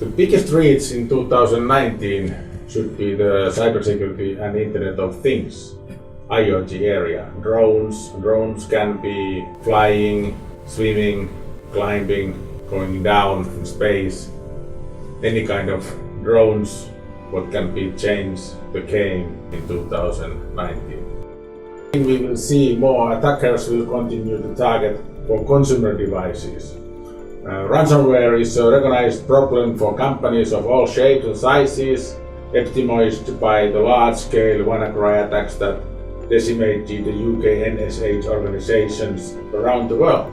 The biggest threats in 2019 should be the cybersecurity and Internet of Things, IoT area. Drones can be flying, swimming, climbing, going down in space. Any kind of drones what can be changed the game in 2019. We will see more attackers will continue to target for consumer devices. Ransomware is a recognized problem for companies of all shapes and sizes, optimized by the large-scale WannaCry attacks that decimated the UK NSA organizations around the world.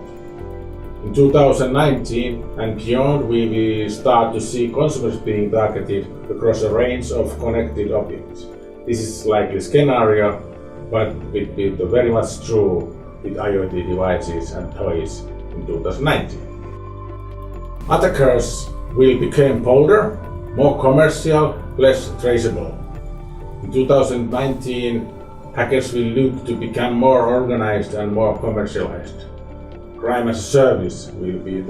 In 2019 and beyond, we will start to see consumers being targeted across a range of connected objects. This is likely scenario, but it will be very much true with IoT devices and toys in 2019. Attackers will become bolder, more commercial, less traceable. In 2019, hackers will look to become more organized and more commercialized. Crime as a service will be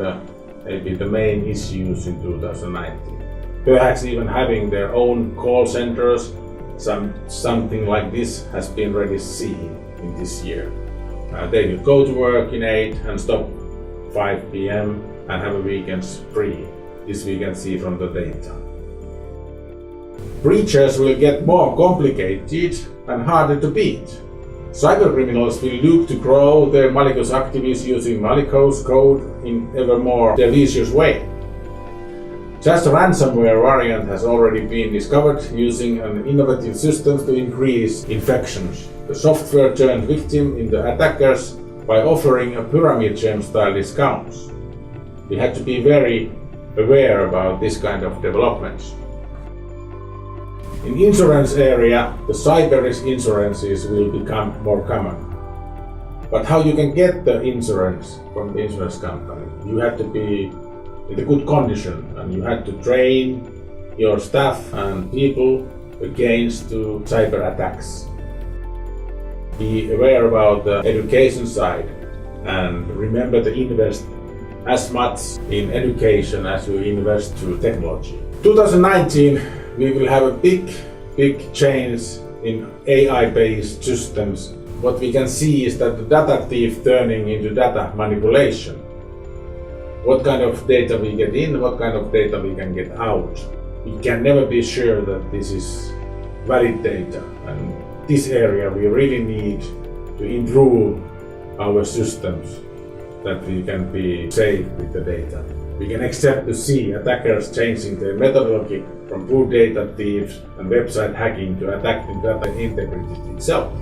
maybe the main issues in 2019. Perhaps even having their own call centers, something like this has been already seen in this year. They will go to work in 8 and stop 5 p.m. and have a weekends free. This we can see from the data. Breaches will get more complicated and harder to beat. Cybercriminals will look to grow their malicious activities using malicious code in ever more delicious way. Just a ransomware variant has already been discovered using an innovative system to increase infections. The software turned victim in the attackers by offering a pyramid scheme style discounts. We have to be very aware about this kind of developments. In insurance area, the cyber risk insurances will become more common. But how you can get the insurance from the insurance company? You have to be in a good condition and you have to train your staff and people against the cyber attacks. Be aware about the education side and remember to invest as much in education as you invest to technology. 2019 we will have a big change in AI-based systems. What we can see is that the data thief turning into data manipulation. What kind of data we get in, what kind of data we can get out. We can never be sure that this is valid data, and this area we really need to improve our systems that we can be safe with the data. We can expect to see attackers changing their methodology from true data thieves and website hacking to attacking data integrity itself.